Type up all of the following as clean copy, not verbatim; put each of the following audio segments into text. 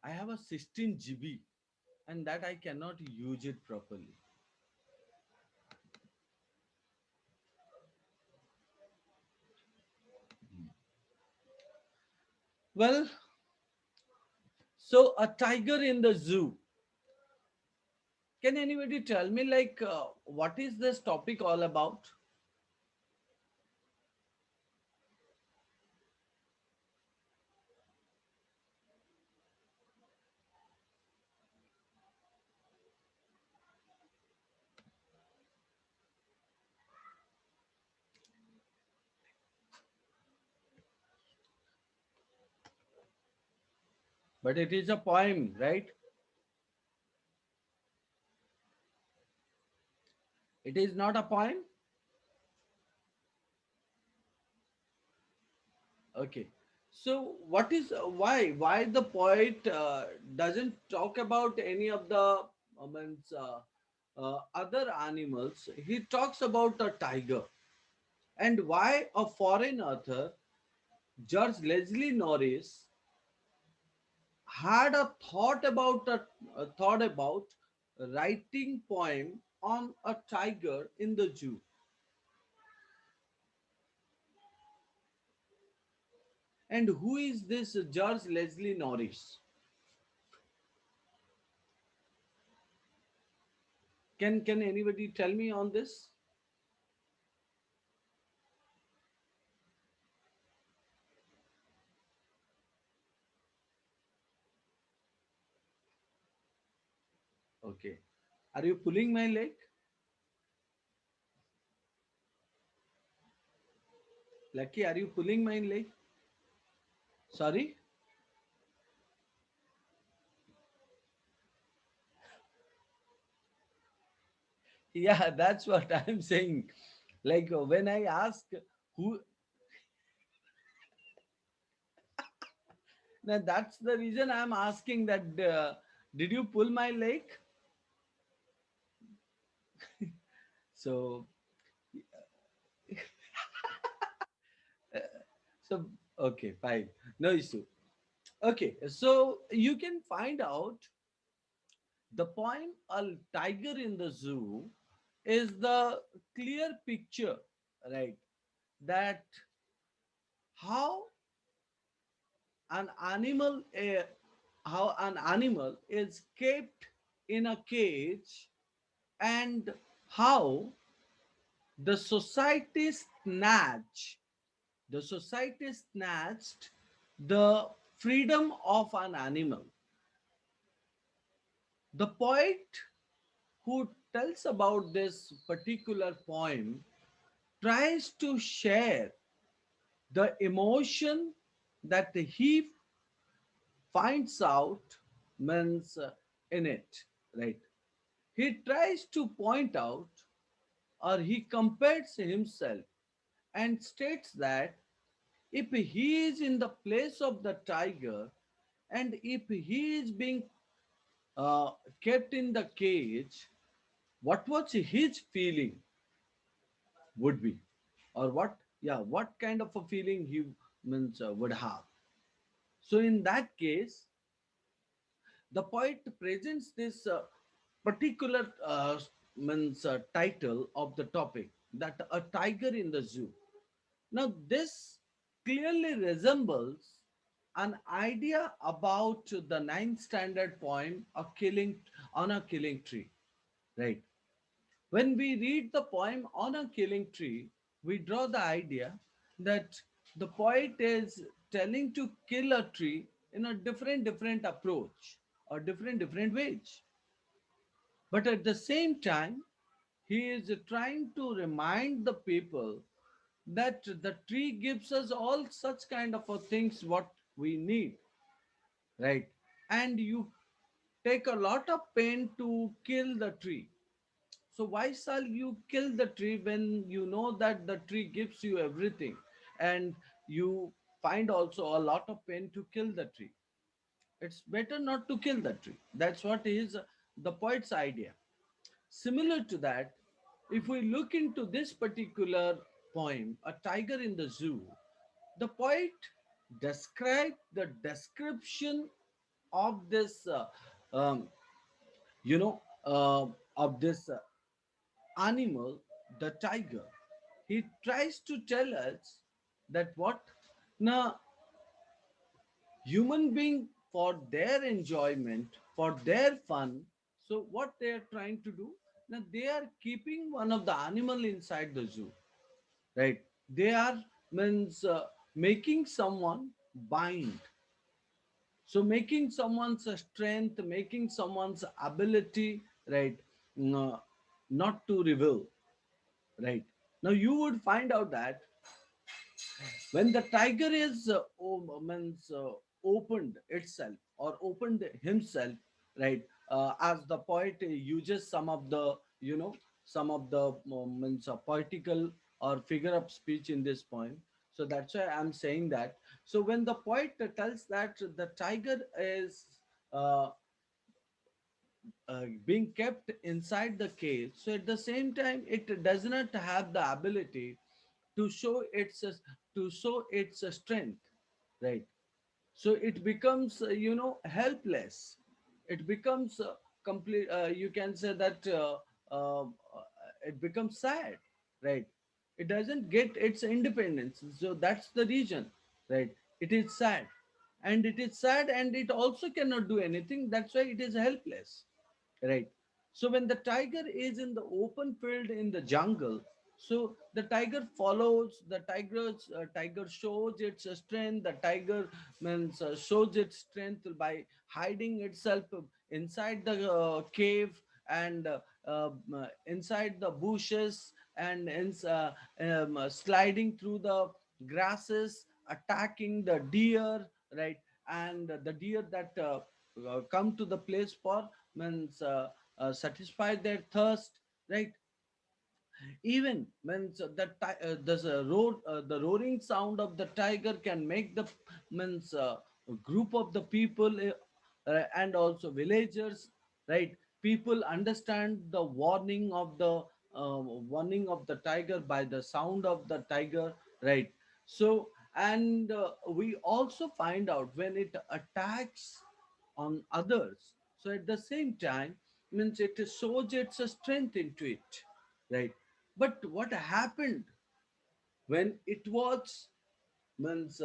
I have a 16 GB and that I cannot use it properly. Well, so a tiger in the zoo. Can anybody tell me, like, what is this topic all about? But it is a poem, right? It is not a poem. Okay. So, what is why the poet doesn't talk about any of the means, other animals? He talks about a tiger, and why a foreign author, George Leslie Norris, had a thought about writing poem on a tiger in the zoo. And who is this George Leslie Norris? Can anybody tell me on this? Okay. Are you pulling my leg? Lucky, are you pulling my leg? Sorry? Yeah, that's what I'm saying. Like when I ask who, now that's the reason I'm asking that did you pull my leg? So, so okay, fine. No issue. Okay, so you can find out the poem A Tiger in the Zoo is the clear picture, right? That how an animal how an animal is kept in a cage and how the society snatched the freedom of an animal. The poet who tells about this particular poem tries to share the emotion that he finds out means in it, right? He tries to point out or he compares himself and states that if he is in the place of the tiger and if he is being uh, kept in the cage, what was his feeling would be, or what kind of a feeling he means would have. So in that case, the poet presents this particular means title of the topic, that a tiger in the zoo. Now this clearly resembles an idea about the ninth standard poem a killing on a killing tree, right? When we read the poem On a Killing Tree, we draw the idea that the poet is telling to kill a tree in a different approach or different ways. But at the same time, he is trying to remind the people that the tree gives us all such kind of a things what we need, right? And you take a lot of pain to kill the tree. So why shall you kill the tree when you know that the tree gives you everything and you find also a lot of pain to kill the tree? It's better not to kill the tree. That's what is the poet's idea. Similar to that, if we look into this particular poem, A Tiger in the Zoo, the poet described the description of this um, you know of this animal, the tiger. He tries to tell us that what now human being, for their enjoyment, for their fun. So what they are trying to do now, they are keeping one of the animal inside the zoo, right? They are means making someone bind, so making someone's strength, making someone's ability, right? No, not to reveal, right? Now you would find out that when the tiger is means opened itself or opened himself, right? As the poet uses some of the, some of the means poetical or figure of speech in this poem. So that's why I'm saying that. So when the poet tells that the tiger is uh, being kept inside the cage, so at the same time it does not have the ability to show its strength, right? So it becomes helpless. It becomes complete, you can say that uh, it becomes sad, right? It doesn't get its independence, so that's the reason, right? It is sad, and it is sad, and it also cannot do anything. That's why it is helpless, right? So when the tiger is in the open field in the jungle, so the tiger follows the tiger shows its strength. The tiger means shows its strength by hiding itself inside the cave, and inside the bushes, and sliding through the grasses, attacking the deer, right? And the deer that come to the place for means satisfy their thirst, right? Even means there's a roar, the roaring sound of the tiger can make the means group of the people, and also villagers, right? People understand the warning of the tiger by the sound of the tiger, right? So, and we also find out when it attacks on others, so at the same time means it shows its strength into it, right? But what happened when it was means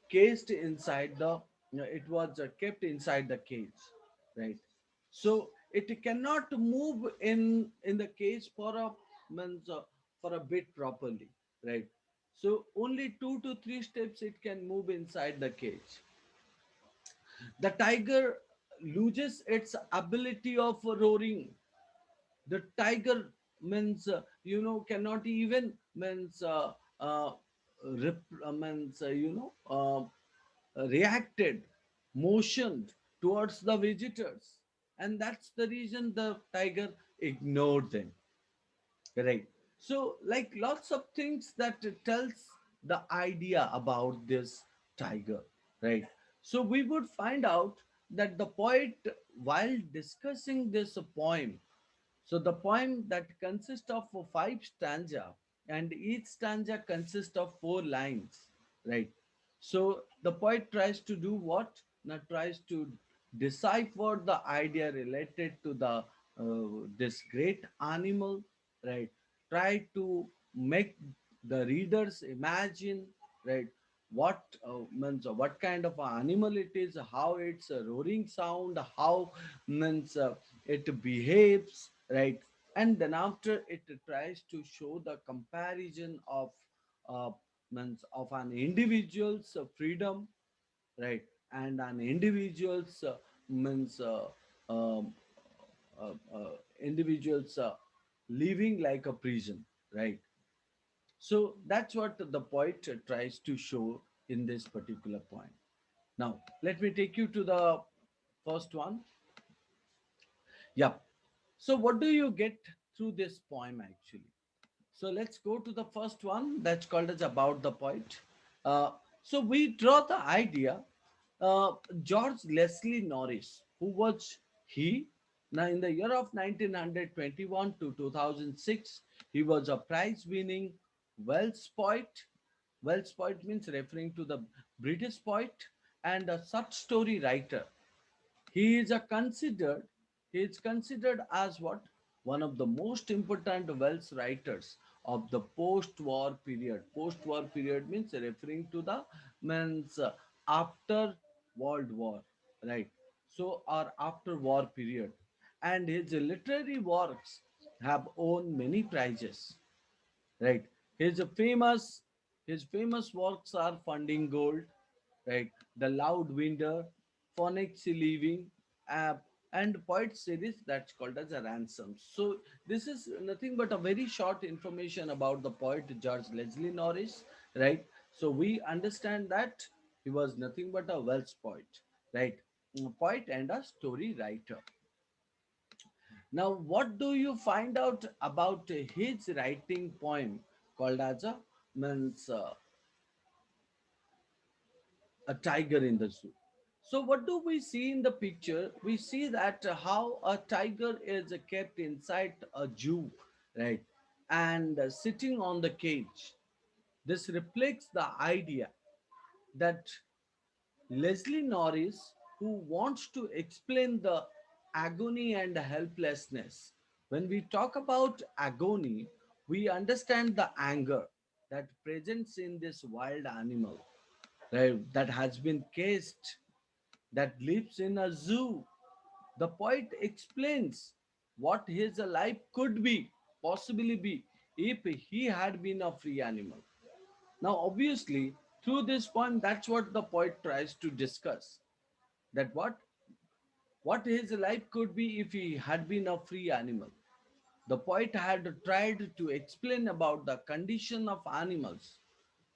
cased inside the it was kept inside the cage, right? So it cannot move in the cage for a means for a bit properly, right? So only 2 to 3 steps it can move inside the cage. The tiger loses its ability of roaring. The tiger means cannot even means means reacted, motioned towards the visitors, and that's the reason the tiger ignored them, right? So like lots of things that tells the idea about this tiger, right? So we would find out that the poet, while discussing this poem, so the poem that consists of 5 stanza, and each stanza consists of 4 lines, right? So the poet tries to do what? Now tries to decipher the idea related to the this great animal, right? Try to make the readers imagine, right? What means what kind of a animal it is, how it's a roaring sound, how means it behaves, right? And then after it tries to show the comparison of uh, means of an individual's freedom, right? And an individual's means um, individuals living like a prison, right? So that's what the poet tries to show in this particular poem. Now let me take you to the first one. Yep. So what do you get through this poem actually? So let's go to the first one that's called as About the Poet. Uh, so we draw the idea. George Leslie Norris, who was he? Now, in the year of 1921 to 2006, he was a prize-winning Welsh poet. Welsh poet means referring to the British poet and a short story writer, He is a considered he is considered as what? One of the most important Welsh writers of the post-war period. Post-war period means referring to the means after World War, right? So or after war period, and his literary works have won many prizes, right? His famous his famous works are Funding Gold, right? The Loud Winder, Phonics Living, app, and poet series that's called as a Ransom. So this is nothing but a very short information about the poet George Leslie Norris, right? So we understand that he was nothing but a Welsh poet, right? Poet and a story writer. Now, what do you find out about his writing poem called as means, a tiger in the zoo? So, what do we see in the picture? We see that how a tiger is kept inside a zoo, right? And sitting on the cage. This reflects the idea that Leslie Norris, who wants to explain the agony and helplessness. When we talk about agony, we understand the anger that presents in this wild animal, right, that has been caged, that lives in a zoo. The poet explains what his life could be, possibly be, if he had been a free animal. Now, obviously, through this poem, that's what the poet tries to discuss, that what his life could be if he had been a free animal. The poet had tried to explain about the condition of animals.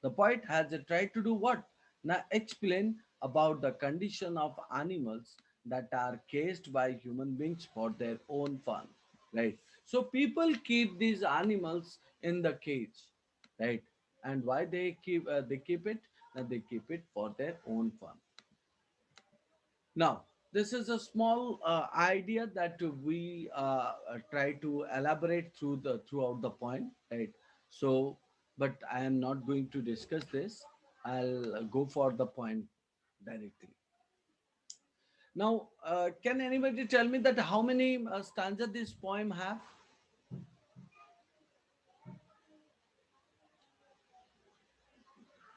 The poet has tried to do what? Now explain about the condition of animals that are caged by human beings for their own fun, right? So people keep these animals in the cage, right? And why they keep it? They keep it for their own fun. Now, this is a small idea that we try to elaborate throughout the point, right? So, but I am not going to discuss this. I'll go for the point directly. Now, can anybody tell me that how many stanza this poem have?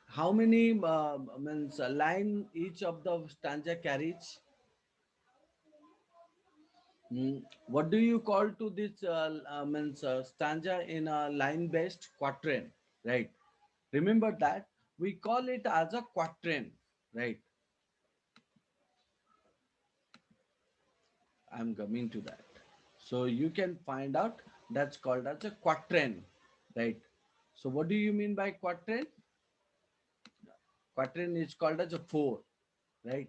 How many means line each of the stanza carries? What do you call to this means stanza in a line-based quatrain, right? Remember that we call it as a quatrain, right? I'm coming to that. So you can find out that's called as a quatrain, right? So what do you mean by quatrain? Quatrain is called as a four, right?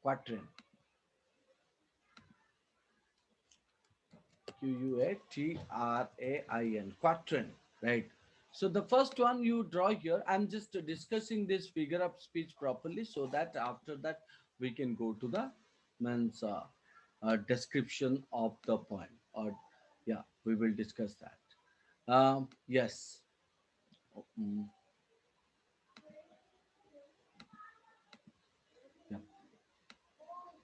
Quatrain. Quatrain, quatrain, right? So the first one you draw here, I'm just discussing this figure of speech properly so that after that we can go to the means description of the poem. Or yeah, we will discuss that. Yes. Mm, yeah.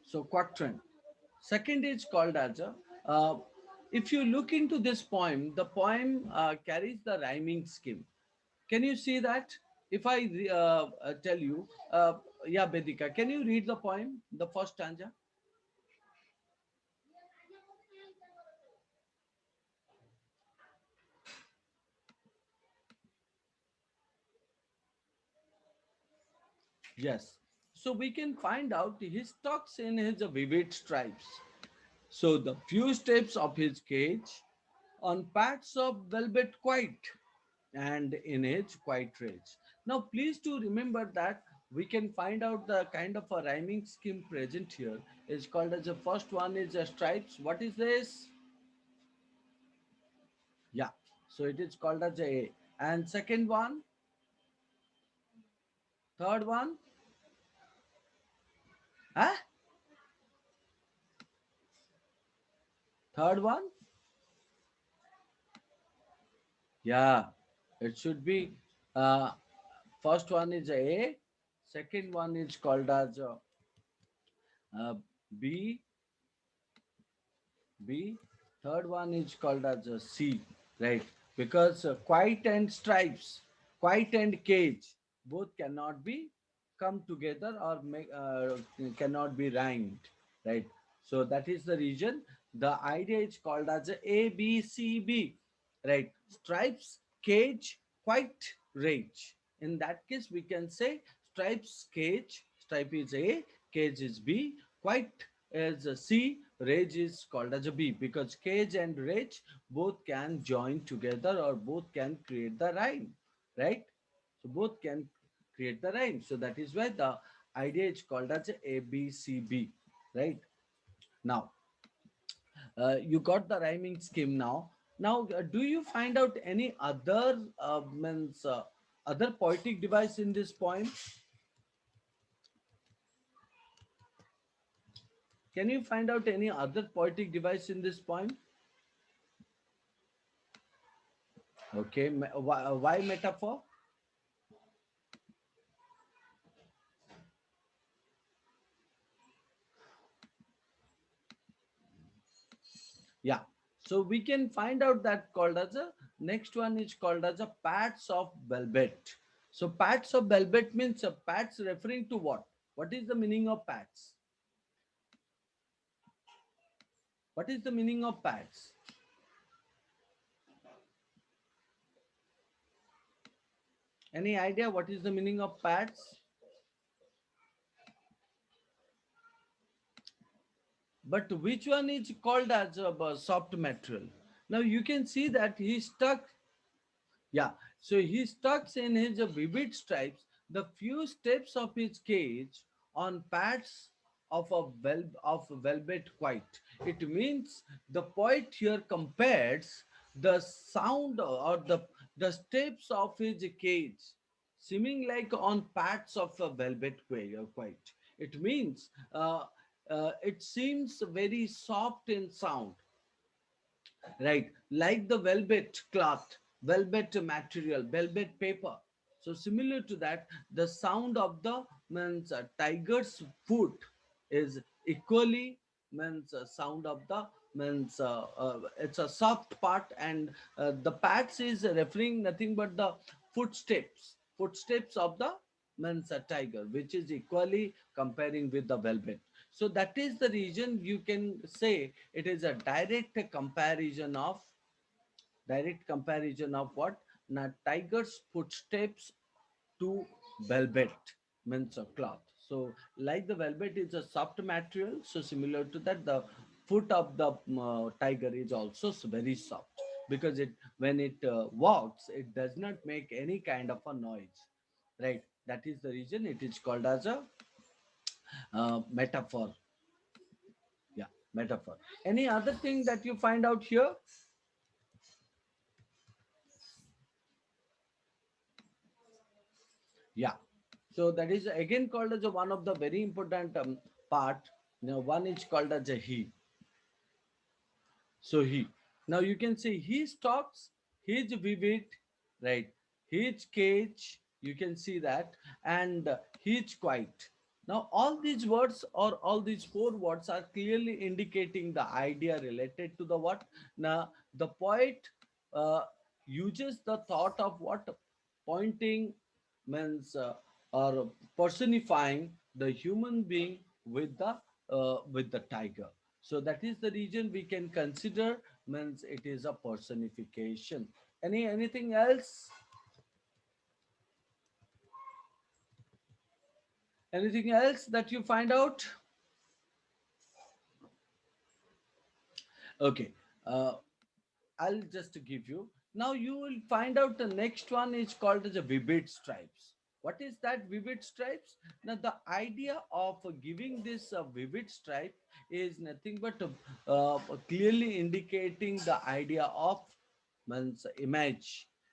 So quatrain. Second is called as a. If you look into this poem, the poem carries the rhyming scheme. Can you see that? If I tell you, yeah, Bedika, can you read the poem, the first stanza? Yes. So we can find out his talks in his vivid stripes. So the few steps of his cage on pads of velvet white and in its quiet rage. Now, please do remember that we can find out the kind of a rhyming scheme present here is called as the first one is a stripes. What is this? Yeah. So it is called as a. And second one, third one, huh? Third one, yeah. It should be uh, first one is a. Second one is called as Uh, B, B. Third one is called as a C, right? Because quiet and stripes, quiet and cage, both cannot be come together or cannot be rhymed, right? So that is the reason the idea is called as a B C B, right? Stripes, cage, quiet, rage. In that case, we can say stripes, cage. Stripe is A, cage is B, quiet is a C, rage is called as a B, because cage and rage both can join together or both can create the rhyme, right? So both can create the rhyme. So that is why the idea is called as A B C B, right? Now, you got the rhyming scheme now. Now, do you find out any other other poetic device in this poem? Can you find out any other poetic device in this poem? Okay, why metaphor? Yeah. So we can find out that called as a next one is called as a pats of velvet. So pats of velvet means pats referring to what? What is the meaning of pats? What is the meaning of pats? Any idea what is the meaning of pats? But which one is called as a soft material? Now you can see that he stuck. Yeah, so he stuck in his vivid stripes the few steps of his cage on pads of velvet white. It means the poet here compares the sound or the steps of his cage, seeming like on pads of a velvet white. It means it seems very soft in sound, right? Like the velvet cloth, velvet material, velvet paper. So similar to that, the sound of the means tiger's foot is equally means sound of the means it's a soft part, and the pats is referring nothing but the footsteps of the means tiger, which is equally comparing with the velvet. So that is the reason you can say it is a direct comparison of what? Now, tiger's footsteps to velvet means a cloth. So, like the velvet is a soft material, so similar to that, the foot of the tiger is also very soft, because it when it walks, it does not make any kind of a noise, right? That is the reason it is called as a metaphor. Yeah, metaphor. Any other thing that you find out here? Yeah. So that is again called as a one of the very important part. One is called as a he. So he. Now you can see his talks, his vivid, right? His cage, you can see that, and his quiet. Now all these words or all these four words are clearly indicating the idea related to the what? Now the poet uh, uses the thought of what? Pointing means or personifying the human being with the tiger. So that is the reason we can consider means it is a personification. Anything else? Anything else that you find out? Okay. Uh, I'll just give you. Now you will find out the next one is called as a vivid stripes. What is that vivid stripes? Now the idea of giving this vivid stripe is nothing but clearly indicating the idea of means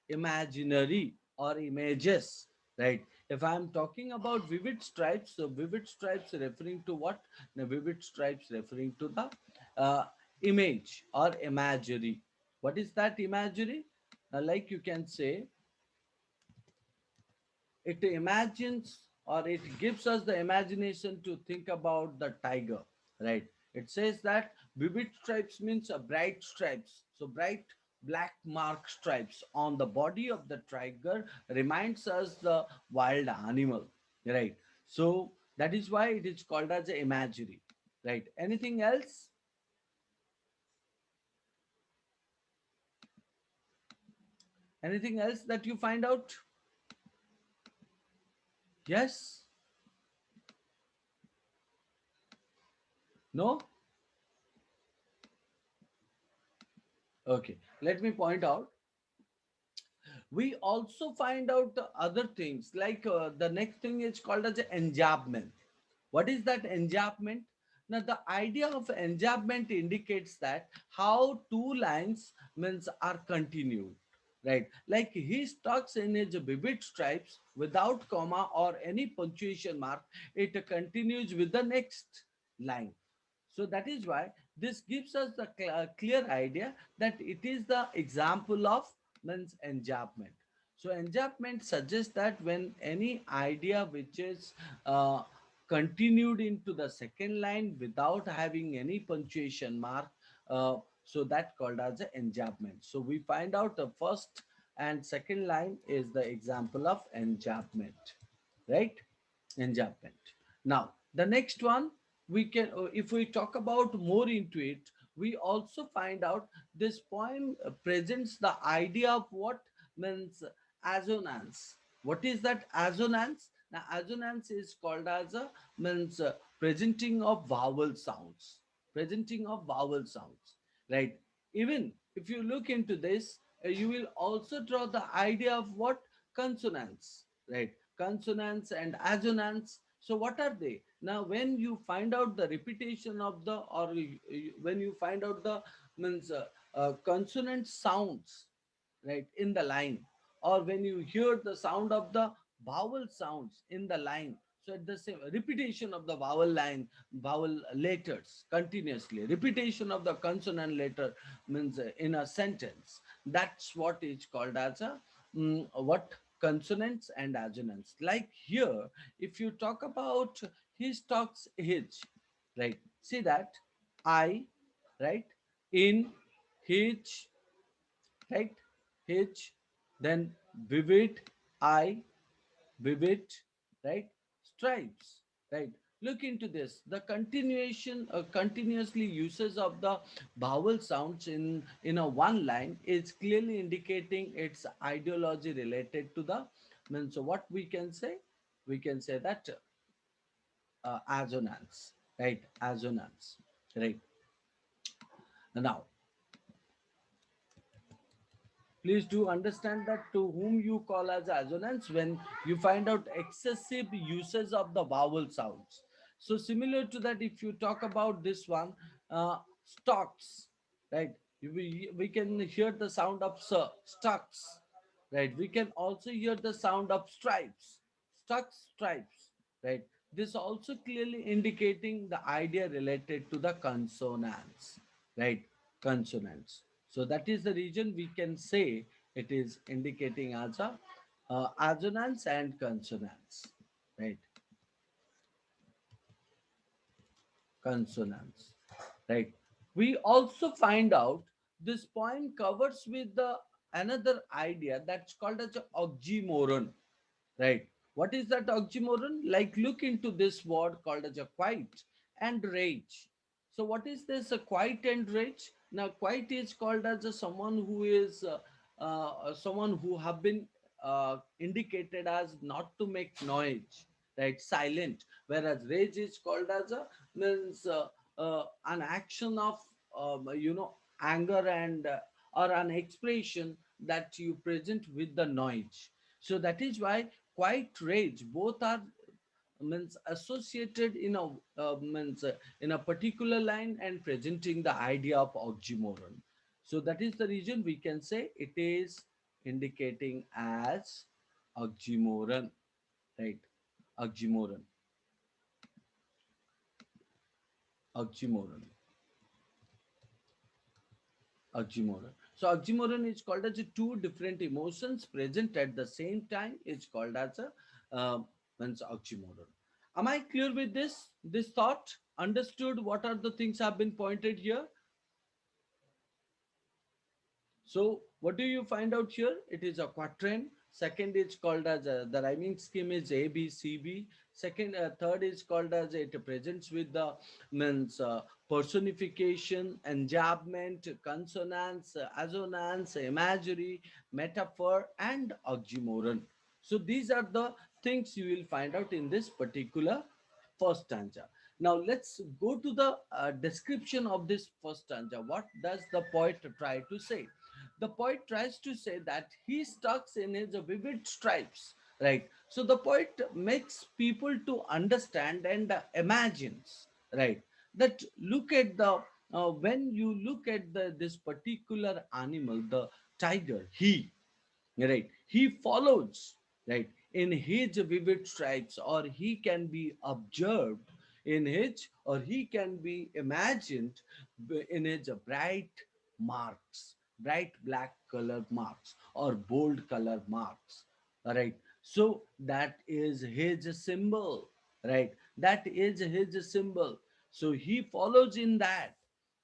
imaginary or images, right? If I'm talking about vivid stripes, so vivid stripes referring to what? The vivid stripes referring to the uh, image or imagery. What is that imagery? Like you can say, it imagines or it gives us the imagination to think about the tiger, right? It says that vivid stripes means a bright stripes. So bright black mark stripes on the body of the tiger reminds us the wild animal, right? So that is why it is called as a imagery, right? Anything else? Anything else that you find out? Yes? No? Okay. Let me point out. We also find out the other things like the next thing is called as enjambment. What is that enjambment? Now the idea of enjambment indicates that how two lines means are continued, right? Like he talks in his vivid stripes without comma or any punctuation mark, it continues with the next line. So that is why this gives us the clear idea that it is the example of means enjambment. So enjambment suggests that when any idea which is continued into the second line without having any punctuation mark, so that called as an enjambment. So we find out the first and second line is the example of enjambment, right? Enjambment. Now the next one, we can if we talk about more into it, we also find out this poem presents the idea of what means assonance. What is that assonance? Now assonance is called as a means presenting of vowel sounds, presenting of vowel sounds, right? Even if you look into this, you will also draw the idea of what consonants, right? Consonants and assonance. So what are they? Now when you find out the repetition of the, or when you find out the means consonant sounds, right, in the line, or when you hear the sound of the vowel sounds in the line, so at the same repetition of the vowel line, vowel letters continuously, repetition of the consonant letter means in a sentence, that's what is called as a what consonants and assonance. Like here, if you talk about his talks his, right? See that I, right? In, his, right? H, then vivid, I, vivid, right? Stripes, right? Look into this. The continuation, continuously uses of the vowel sounds in a one line is clearly indicating its ideology related to the means. So what we can say? We can say that assonance, right? Assonance, right? Now please do understand that to whom you call as assonance when you find out excessive uses of the vowel sounds. So similar to that, if you talk about this one, stocks, right? We can hear the sound of sir, stocks, right? We can also hear the sound of stripes, stocks, stripes, right? This also clearly indicating the idea related to the consonants, right? Consonants. So that is the reason we can say it is indicating as a assonance and consonants, right? Consonants, right? We also find out this poem covers with the another idea that's called as a oxymoron, right? What is that oxymoron? Like look into this word called as a quiet and rage. So what is this a quiet and rage? Now quiet is called as a someone who is someone who have been indicated as not to make noise, right? Silent. Whereas rage is called as a means an action of anger and or an expression that you present with the noise. So that is why quiet rage both are means associated in a means in a particular line and presenting the idea of oxymoron. So that is the reason we can say it is indicating as oxymoron, right? Oxymoron, oxymoron, oxymoron. So oxymoron is called as two different emotions present at the same time. It's called as a means oxymoron. Am I clear with this thought? Understood what are the things have been pointed here? So what do you find out here? It is a quatrain. Second is called as the rhyming scheme is A B C B. Second, third is called as it presents with the means personification, enjambment, consonance, assonance, imagery, metaphor, and oxymoron. So these are the things you will find out in this particular first stanza. Now let's go to the description of this first stanza. What does the poet try to say? The poet tries to say that he stucks in his vivid stripes, right? So the poet makes people to understand and imagines, right? That look at the when you look at this particular animal, the tiger, right, he follows, right, in his vivid stripes, or he can be observed in his, or he can be imagined in his bright marks, bright black color marks or bold color marks, right? So that is his symbol, right? That is his symbol. So he follows in that,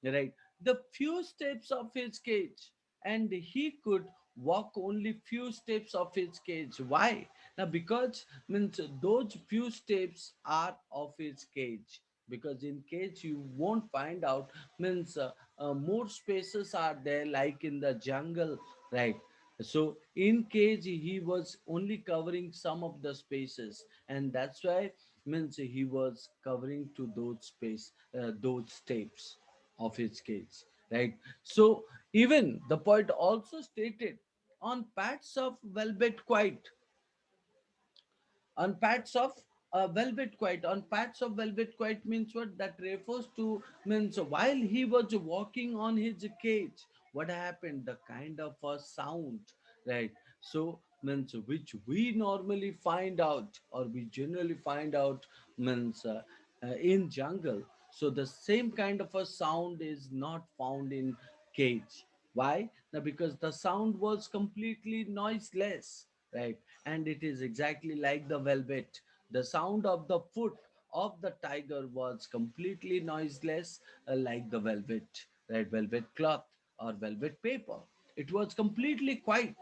right, the few steps of his cage, and he could walk only few steps of his cage. Why? Now because means those few steps are of his cage, because in cage you won't find out, means more spaces are there like in the jungle, right? So in cage he was only covering some of the spaces, and that's why means he was covering to those space, those steps of his cage, right? So even the poet also stated, on pads of velvet quiet, on pads of velvet quiet, on pads of velvet quiet means what? That refers to means while he was walking on his cage, what happened? The kind of a sound, right? So means which we normally find out, or we generally find out, means in jungle. So the same kind of a sound is not found in cage. Why? Now because the sound was completely noiseless, right? And it is exactly like the velvet. The sound of the foot of the tiger was completely noiseless, like the velvet, right? Velvet cloth or velvet paper. It was completely quiet,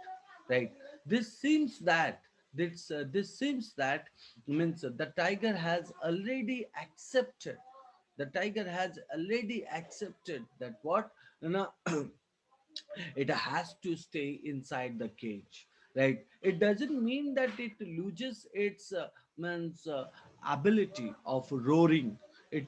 right? This seems that this seems that means the tiger has already accepted. The tiger has already accepted that what, you know, it has to stay inside the cage, right? It doesn't mean that it loses its means ability of roaring. It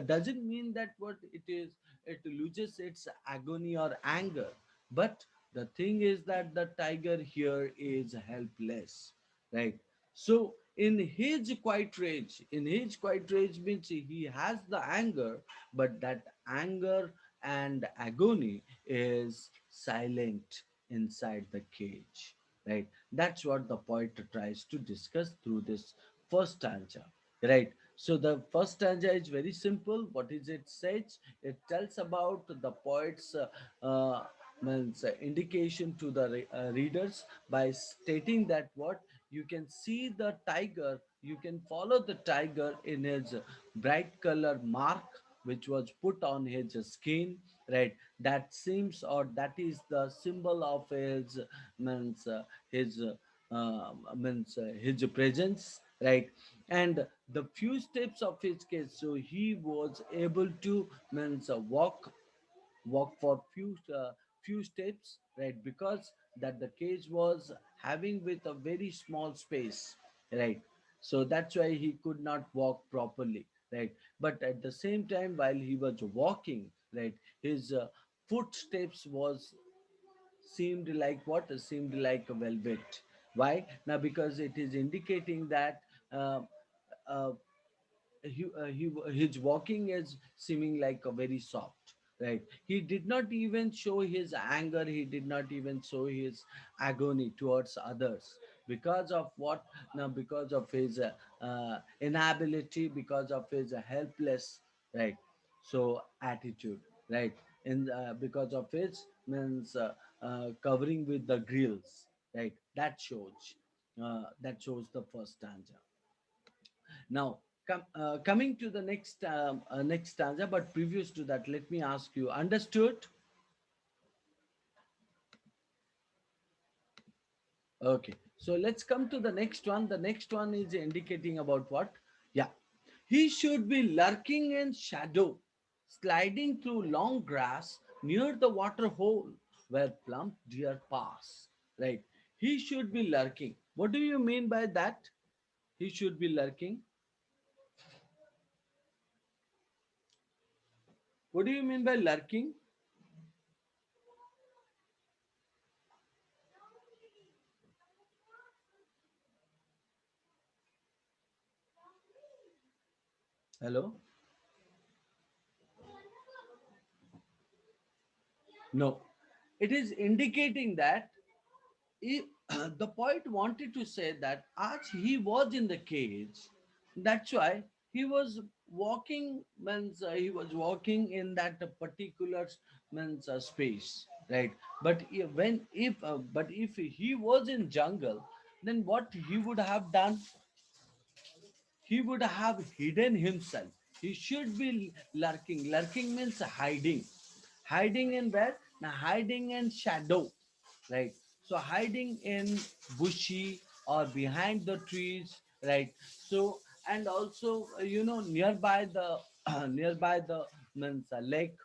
doesn't mean that what it is, it loses its agony or anger. But the thing is that the tiger here is helpless, right? So in his quiet rage means he has the anger, but that anger and agony is silent inside the cage, right? That's what the poet tries to discuss through this first stanza, right? So the first stanza is very simple. What is it says? It tells about the poet's means indication to the readers by stating that what, you can see the tiger, you can follow the tiger in his bright color mark which was put on his skin, right? That seems, or that is the symbol of his means his means his presence, right? And the few steps of his case, so he was able to means walk for few steps, right? Because that the cage was having with a very small space, right? So that's why he could not walk properly, right? But at the same time while he was walking, right, his footsteps was seemed like what, seemed like a velvet. Why? Now because it is indicating that uh, uh, his walking is seeming like a very soft, right? He did not even show his anger, he did not even show his agony towards others. Because of what? Now because of his inability, because of his helpless, right, so attitude, right? And because of his means covering with the grills, right? That shows the first stanza. Now, coming to the next stanza, but previous to that, let me ask you: understood? Okay, so let's come to the next one. The next one is indicating about what? Yeah, he should be lurking in shadow, sliding through long grass near the water hole where plump deer pass. Right? He should be lurking. What do you mean by that? He should be lurking. What do you mean by lurking? Hello? No. It is indicating that he, the poet wanted to say that as he was in the cage, that's why he was walking, means he was walking in that particular means space, right? But if he was in jungle, then what he would have done? He would have hidden himself. He should be lurking. Lurking means hiding. Hiding in where? Now hiding in shadow, right? So hiding in bushy or behind the trees, right? So and also nearby the nearby the means lake,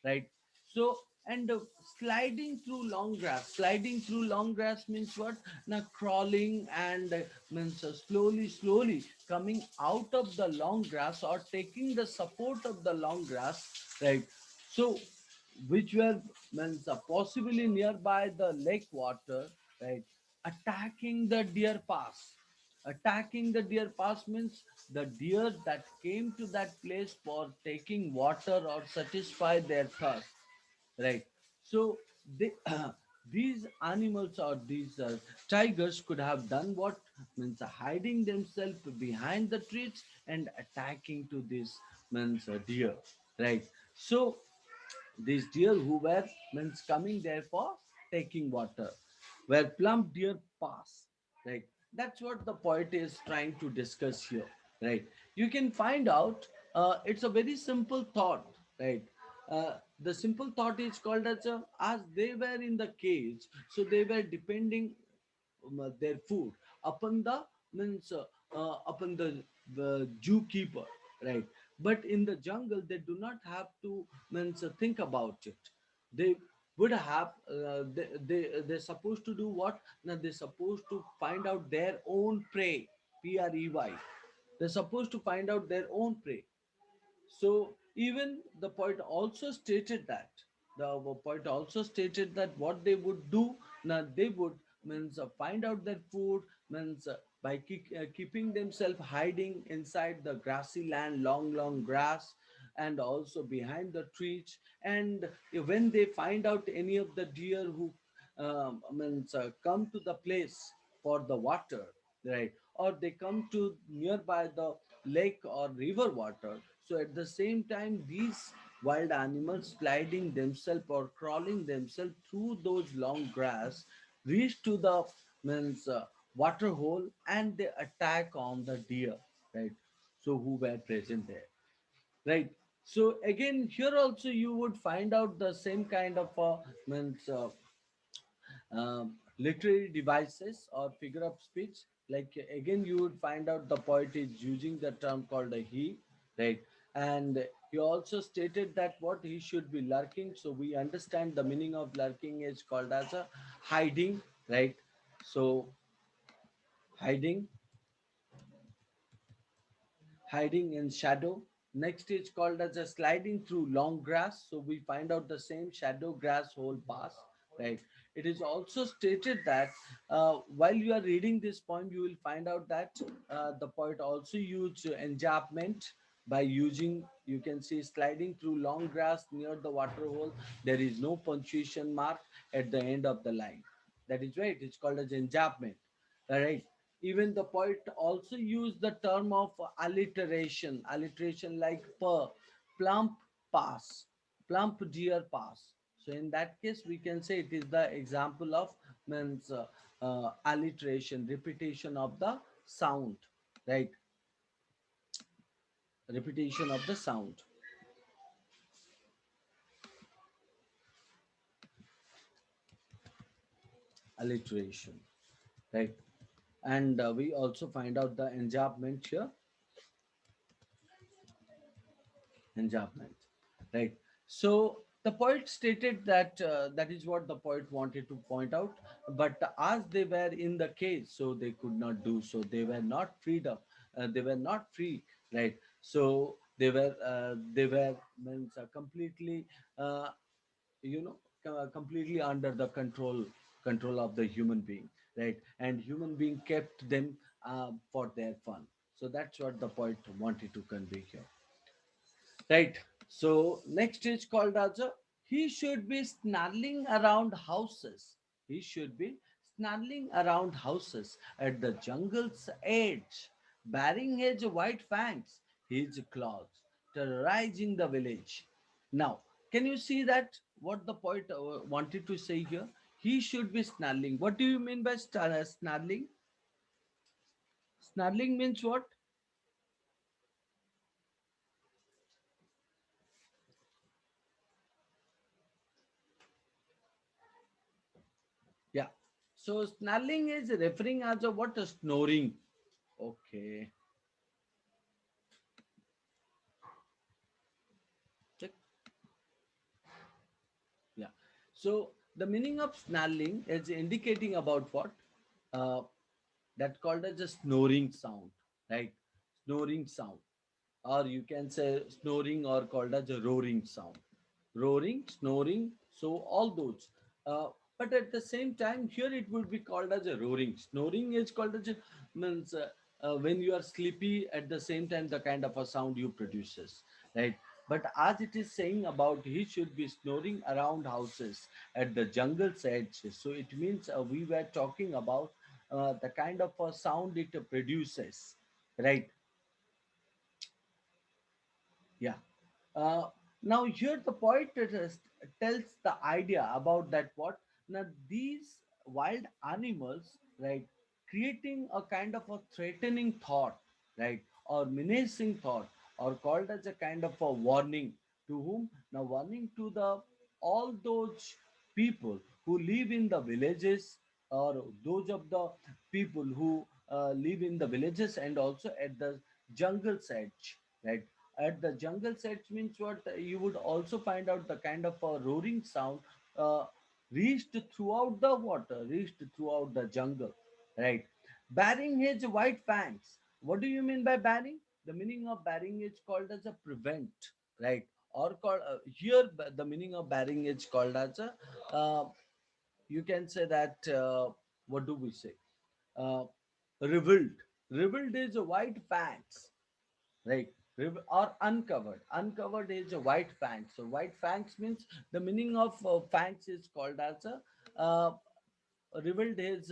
right? So and sliding through long grass. Sliding through long grass means what? Now crawling and means slowly coming out of the long grass or taking the support of the long grass, right? So which were means possibly nearby the lake water, right? Attacking the deer pass. Attacking the deer pass means the deer that came to that place for taking water or satisfy their thirst, right? So they these animals or these tigers could have done what? Means hiding themselves behind the trees and attacking to this means deer, right? So these deer who were means coming there for taking water, where plump deer pass. Right. That's what the poet is trying to discuss here. Right. You can find out. It's a very simple thought. Right. The simple thought is called as they were in the cage, so they were depending their food upon the means upon the zookeeper, right? But in the jungle they do not have to means think about it. They would have they're supposed to do what? Now they're supposed to find out their own prey. Prey, they're supposed to find out their own prey. So even the poet also stated that what they would do, now they would means find out their food, means by keeping themselves hiding inside the grassy land, long grass, and also behind the trees. And when they find out any of the deer who means come to the place for the water, right? Or they come to nearby the lake or river water. So at the same time, these wild animals sliding themselves or crawling themselves through those long grass reach to the means water hole and they attack on the deer, right? So who were present there, right? So again, here also you would find out the same kind of means literary devices or figure of speech. Like again, you would find out the poet is using the term called a he, right? And he also stated that what he should be lurking. So we understand the meaning of lurking is called as a hiding, right? So hiding, hiding in shadow. Next is called as a sliding through long grass. So we find out the same shadow grass whole pass, right? It is also stated that while you are reading this poem, you will find out that the poet also used enjambment by using, you can see, sliding through long grass near the water hole. There is no punctuation mark at the end of the line. That is right. It's called as enjambment. All right. Even the poet also used the term of alliteration, alliteration like plump pass, plump deer pass. So in that case, we can say it is the example of means alliteration, repetition of the sound, right? repetition of the sound, alliteration, right? And we also find out the enjambment here, enjambment, right? So the poet stated that that is what the poet wanted to point out, but as they were in the cage, so they could not do so. They were not freedom. They were not free, right? So they were means completely uh, completely under the control of the human being, right? And human being kept them for their fun. So that's what the poet wanted to convey here, right? So next is called as a, he should be snarling around houses. He should be snarling around houses at the jungle's edge, bearing his white fangs, his claws, terrorizing the village. Now, can you see that what the poet wanted to say here? He should be snarling. What do you mean by snarling? Snarling means what? Yeah. So snarling is referring as a what? A snoring. Okay. Check. Yeah. So the meaning of snarling is indicating about what? Uh, that called as a snoring sound, right? Snoring sound, or you can say snoring or called as a roaring sound, roaring, snoring, so all those. uh, but at the same time here it would be called as a roaring. Snoring is called as a, means when you are sleepy, at the same time the kind of a sound you produces, right? But as it is saying about he should be snoring around houses at the jungle's edge, so it means we were talking about the kind of a sound it produces, right? Yeah. Uh, Now here the poet tells the idea about that what, now these wild animals, right, creating a kind of a threatening thought, right, or menacing thought, or called as a kind of a warning to whom? Now warning to the all those people who live in the villages, or those of the people who live in the villages and also at the jungle's edge, right? At the jungle sets means what, you would also find out the kind of a roaring sound uh, reached throughout the water, reached throughout the jungle, right? Bearing his white fangs. What do you mean by bearing? The meaning of bearing is called as a prevent, right? Or called here the meaning of bearing is called as a you can say that what do we say? Uh, Revealed. Revealed is white fangs, right? Or uncovered. Uncovered is a white fangs. So white fangs means the meaning of fangs is called as a revealed his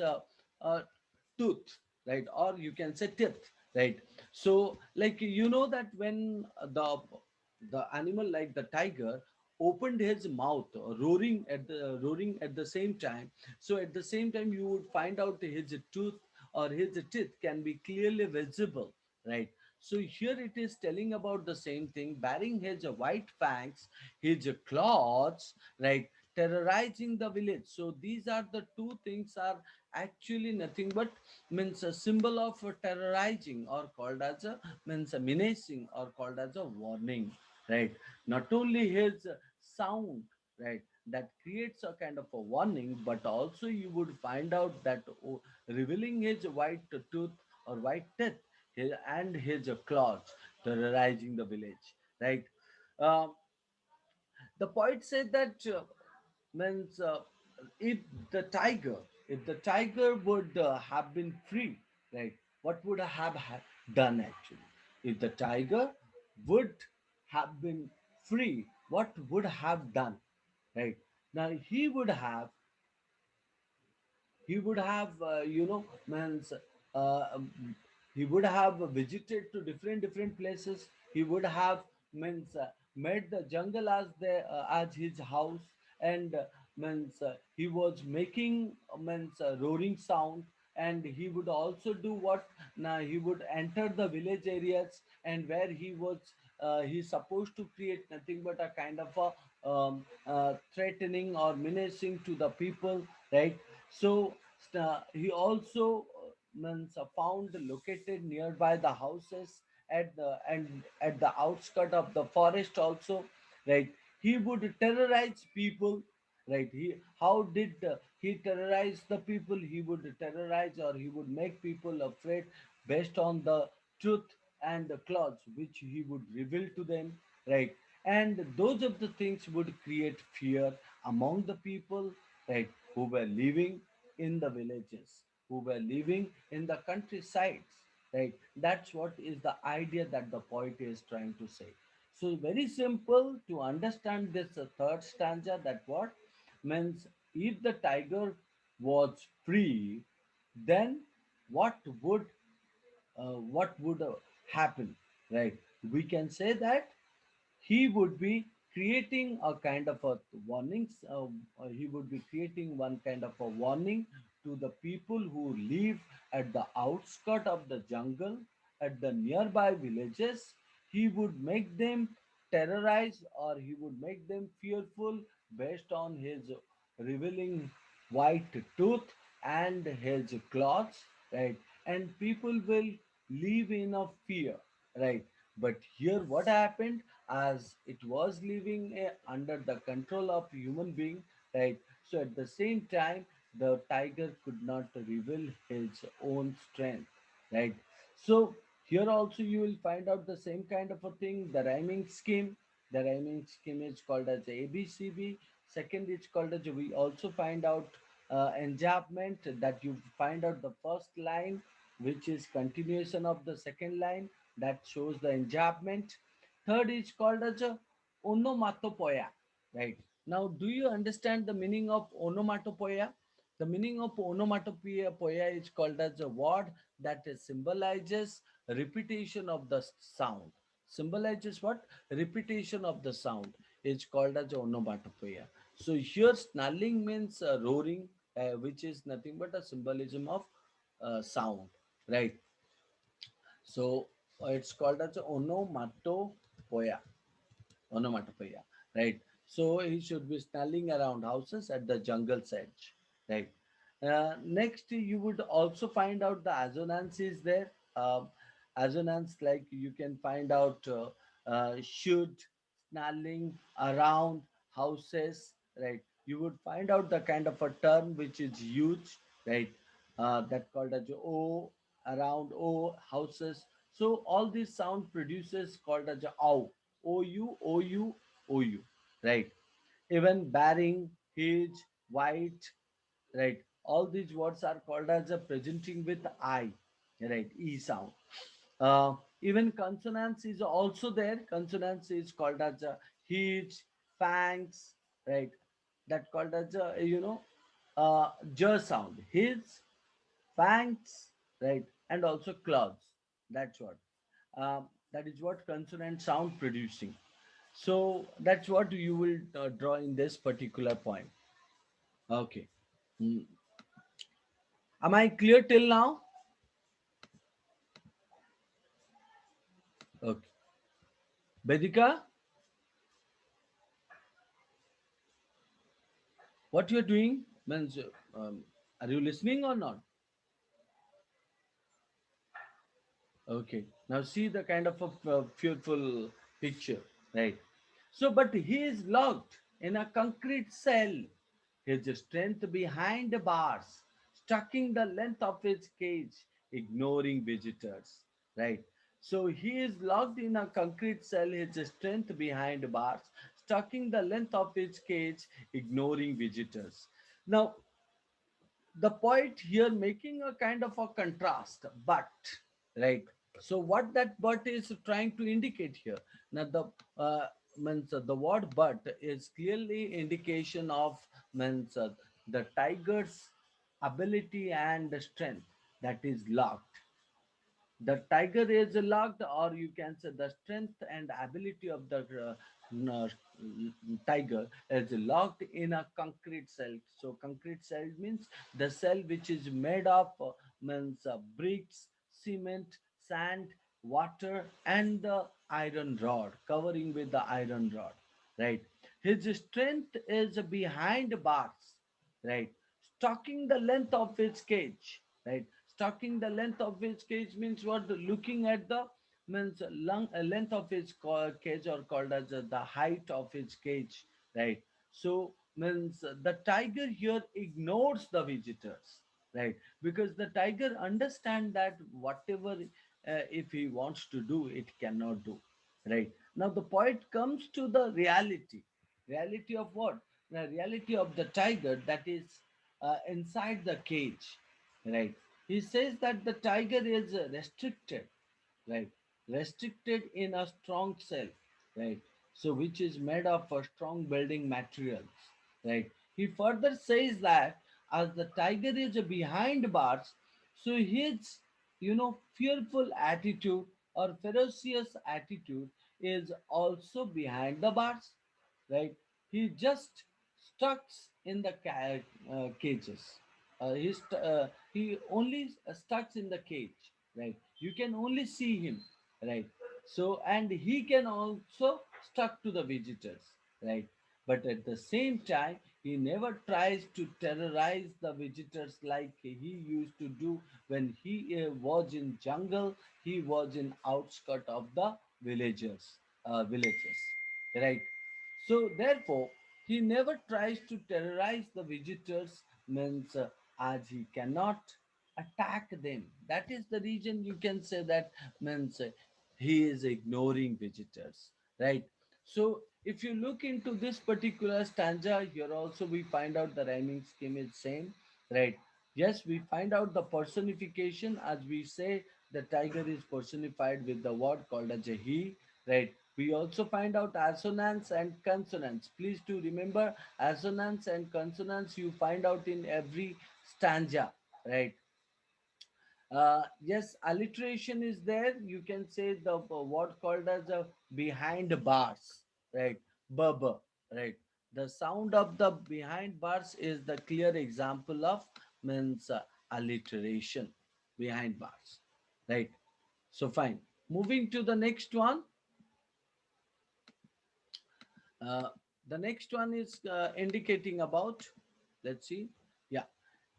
tooth, right? Or you can say teeth, right? So like that when the animal like the tiger opened his mouth, roaring at the same time, so at the same time you would find out his tooth or his teeth can be clearly visible, right? So here it is telling about the same thing, bearing his white fangs, his claws, right, terrorizing the village. So these are the two things are actually nothing but means a symbol of terrorizing, or called as a means a menacing, or called as a warning, right? Not only his sound, right, that creates a kind of a warning, but also you would find out that revealing his white tooth or white teeth, and his claws terrorizing the village, right? Um, the poet said that means if if the tiger would have been free, right, what would have done actually? If the tiger would have been free, what would have done, right? Now he would have means um, he would have visited to different places. He would have means made the jungle as his house, and means he was making means roaring sound, and he would also do what? Now he would enter the village areas, and where he was he's supposed to create nothing but a kind of a threatening or menacing to the people, right? So he also means found located nearby the houses at the and at the outskirt of the forest also, right? He would terrorize people, right? How did he terrorize the people? He would terrorize, or he would make people afraid based on the truth and the clothes which he would reveal to them, right? And those of the things would create fear among the people, right, who were living in the villages, who were living in the countrysides, right? That's what is the idea that the poet is trying to say. So very simple to understand this third stanza, that what means, if the tiger was free, then what would what would happen, right? We can say that he would be creating a kind of a warnings he would be creating one kind of a warning to the people who live at the outskirt of the jungle, at the nearby villages. He would make them terrorized, or he would make them fearful based on his revealing white tooth and his clothes, right? And people will live in a fear, right? But here what happened, as it was living under the control of human being, right? So at the same time, the tiger could not reveal his own strength, right? So here also you will find out the same kind of a thing, the rhyming scheme. The rhyming scheme is called as ABCB. Second is called as, we also find out enjambment, that you find out the first line which is continuation of the second line, that shows the enjambment. Third is called as a onomatopoeia, right? Now, do you understand the meaning of onomatopoeia? The meaning of onomatopoeia is called as a word that symbolizes repetition of the sound. Symbolizes what? Repetition of the sound is called as onomatopoeia. So here snarling means roaring, which is nothing but a symbolism of sound, right? So it's called as onomatopoeia. Onomatopoeia, right? So he should be snarling around houses at the jungle's edge, right? Next, you would also find out the assonance is there. Assonance, like you can find out should, snarling around houses, right? You would find out the kind of a term which is huge, right? That called as O, around O, houses. So all these sound produces called as a ow, OU, right? Even bearing, huge, white, right? All these words are called as a presenting with I, right? E sound. Even consonants is also there. Consonants is called as a huge, fangs, right? That called as a, j sound. His, fangs, right? And also clouds. That's what. That is what consonant sound producing. So that's what you will draw in this particular point. Okay. Mm. Am I clear till now? Okay. Vedika, what you're doing? Means, are you listening or not? Okay. Now see the kind of a fearful picture, right? So, but he is locked in a concrete cell. His strength behind the bars, stucking the length of his cage, ignoring visitors, right? So he is locked in a concrete cell, his strength behind bars, stucking the length of his cage, ignoring visitors. Now, the poet here making a kind of a contrast, but, right? So what that but is trying to indicate here, now the means the word but is clearly indication of, means the tiger's ability and strength that is locked. The tiger is locked, or you can say the strength and ability of the tiger is locked in a concrete cell. So concrete cell means the cell which is made of means bricks, cement, sand, water, and the iron rod, covering with the iron rod, right? His strength is behind bars, right? Stocking the length of his cage, right? Stocking the length of his cage means what? Looking at the means length of his cage, or called as the height of his cage, right? So means the tiger here ignores the visitors, right? Because the tiger understand that whatever if he wants to do, it cannot do, right? Now the poet comes to the reality of what? The reality of the tiger that is inside the cage, right? He says that the tiger is restricted, right? Restricted in a strong cell, right? So which is made of strong building materials, right? He further says that as the tiger is behind bars, so his fearful attitude or ferocious attitude is also behind the bars, right? He just stuck in the cages. He only stuck in the cage, right? You can only see him, right? So and he can also stuck to the visitors, right? But at the same time, he never tries to terrorize the visitors like he used to do when he was in jungle. He was in outskirt of the villages, right? So therefore, he never tries to terrorize the visitors, means as he cannot attack them. That is the reason you can say that means he is ignoring visitors, right? So if you look into this particular stanza, here also we find out the rhyming scheme is same, right? Yes, we find out the personification, as we say the tiger is personified with the word called as a he, right? We also find out assonance and consonance. Please do remember, assonance and consonance you find out in every stanza, right? Yes, alliteration is there. You can say the what called as a behind bars, right? Bubba, right? The sound of the behind bars is the clear example of means alliteration behind bars, right? So fine. Moving to the next one. Uh, the next one is indicating about, let's see, yeah,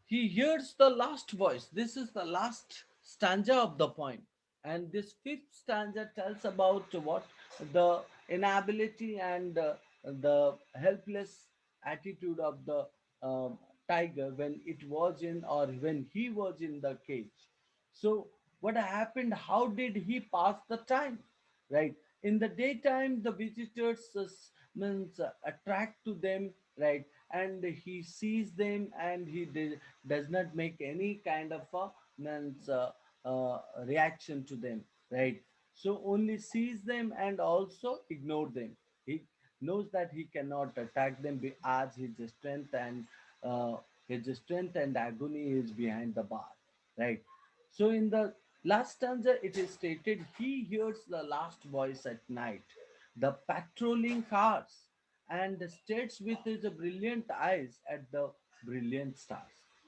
he hears the last voice. This is the last stanza of the poem. And this fifth stanza tells about what? The inability and the helpless attitude of the tiger when it was in, or when he was in the cage. So, what happened? How did he pass the time? Right? In the daytime, the visitors means attract to them, right? And he sees them, and he does not make any kind of a means reaction to them, right? So only sees them and also ignore them. He knows that he cannot attack them as uh, his strength and agony is behind the bar, right? So in the last stanza, it is stated he hears the last voice at night, the patrolling cars, and stares with his brilliant eyes at the brilliant stars.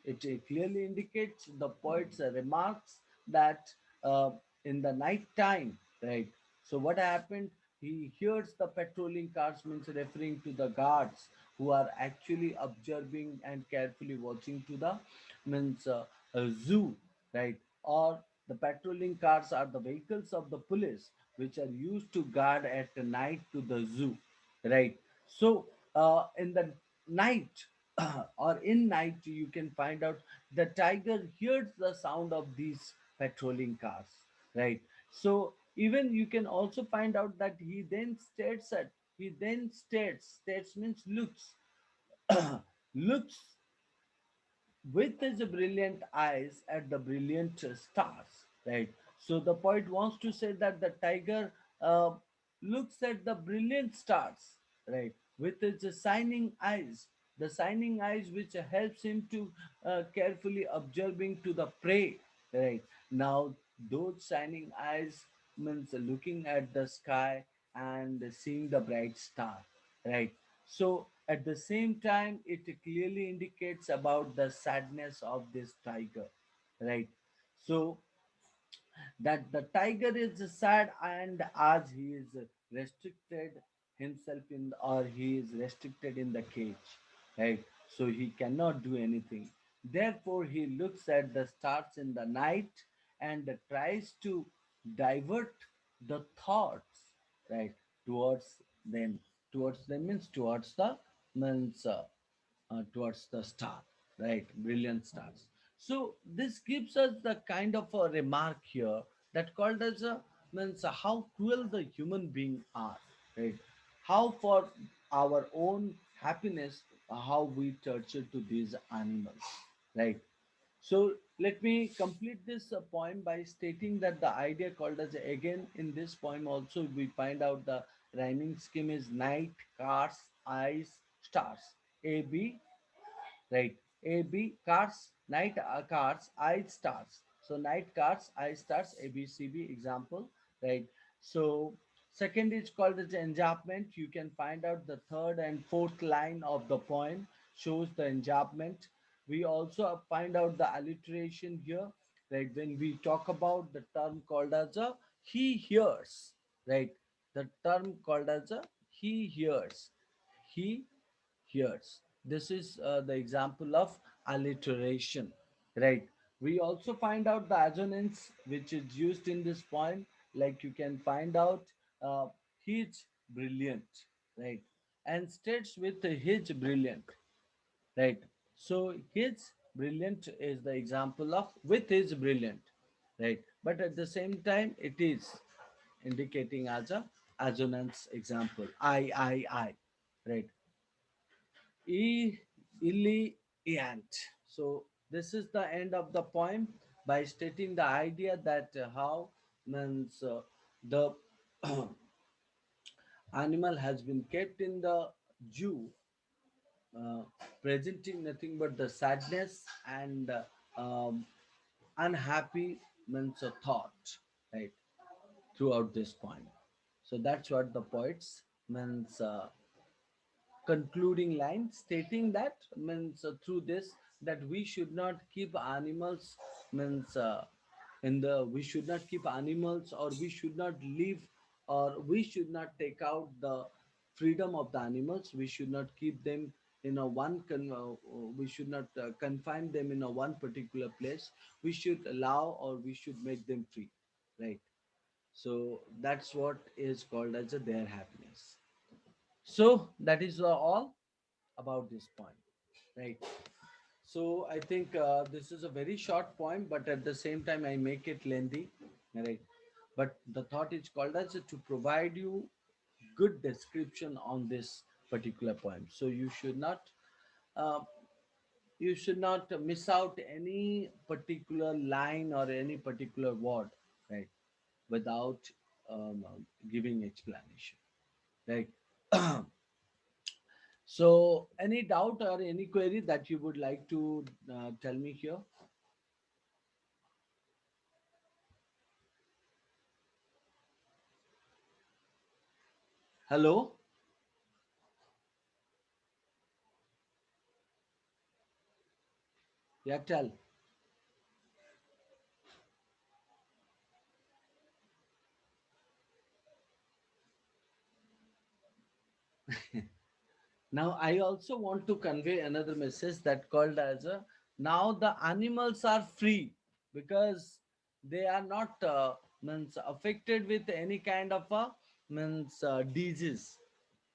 It clearly indicates the poet's remarks that uh, in the night time, right? So what happened? He hears the patrolling cars, means referring to the guards who are actually observing and carefully watching to the means zoo, right? Or the patrolling cars are the vehicles of the police which are used to guard at night to the zoo, right? So in the night or in night, you can find out the tiger hears the sound of these patrolling cars, right? So even you can also find out that he then stares means looks looks with his brilliant eyes at the brilliant stars, right? So the poet wants to say that the tiger uh, looks at the brilliant stars, right, with his shining eyes, the shining eyes which helps him to carefully observing to the prey, right? Now those shining eyes means looking at the sky and seeing the bright star, right? So at the same time, it clearly indicates about the sadness of this tiger, right? So that the tiger is sad, and as he is restricted himself in, or he is restricted in the cage, right? So he cannot do anything. Therefore he looks at the stars in the night and tries to divert the thoughts, right, towards them. Towards them means towards the means towards the star, right? Brilliant stars. So this gives us the kind of a remark here that called as a means how cruel the human being are, right? How for our own happiness, how we torture to these animals, right? So let me complete this poem by stating that the idea called as again in this poem also we find out the rhyming scheme is night, cars, eyes, stars. A B, right? A B, cars, night, cars, I stars. So night, cars, I stars, A B C B example, right? So second is called as enjambment. You can find out the third and fourth line of the poem shows the enjambment. We also find out the alliteration here, right? When we talk about the term called as a he hears, right? The term called as a he hears. He hears. This is the example of alliteration, right? We also find out the assonance which is used in this poem. Like you can find out uh, he's brilliant, right? And states with his brilliant, right? So his brilliant is the example of with his brilliant, right? But at the same time, it is indicating as a assonance example. I, right? E Illiant. So this is the end of the poem by stating the idea that how means the animal has been kept in the zoo, uh, presenting nothing but the sadness and unhappy means a thought, right, throughout this poem. So that's what the poets means concluding line stating that means through this that we should not keep animals means in the we should not keep animals, or we should not live, or we should not take out the freedom of the animals. We should not keep them in a we should not confine them in a one particular place. We should allow, or we should make them free, right? So that's what is called as a their happiness. So that is all about this poem, right? So I think this is a very short poem, but at the same time I make it lengthy, right? But the thought is called as to provide you good description on this particular poem. So uh, you should not miss out any particular line or any particular word, right? Without um, giving explanation, right? So, any doubt or any query that you would like to tell me here? Hello? Yeah, tell. Now, I also want to convey another message that called as a now the animals are free because they are not means affected with any kind of a means disease,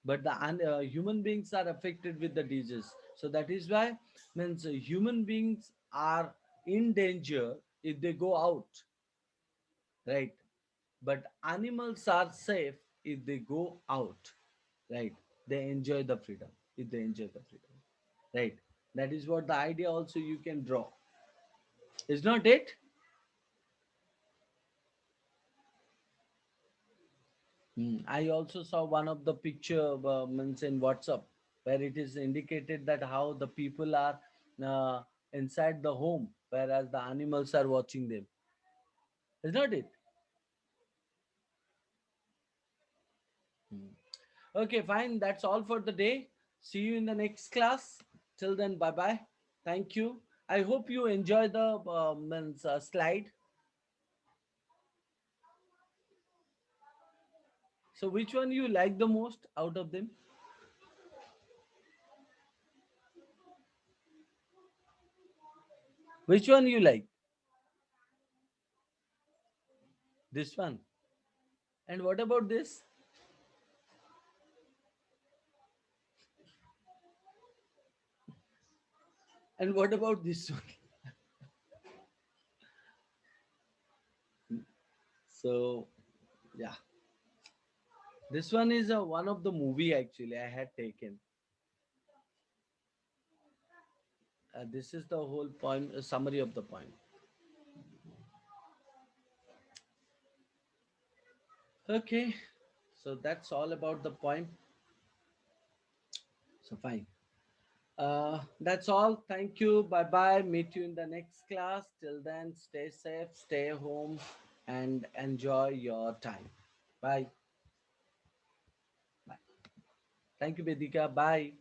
but the human beings are affected with the disease. So that is why means human beings are in danger if they go out, right? But animals are safe if they go out, right? They enjoy the freedom if they enjoy the freedom, right? That is what the idea also you can draw, is not it? I also saw one of the picture means in WhatsApp where it is indicated that how the people are uh, inside the home whereas the animals are watching them, is not it? Hmm. Okay, fine. That's all for the day. See you in the next class. Till then, bye bye. Thank you. I hope you enjoy the slide. So which one you like the most out of them? Which one you like? This one. And what about this? And what about this one? So yeah, this one is one of the movie actually I had taken. This is the whole point, summary of the point. Okay, so that's all about the point. So fine. That's all. Thank you. Bye bye. Meet you in the next class. Till then, stay safe, stay home, and enjoy your time. Bye. Bye. Thank you, Vedika. Bye.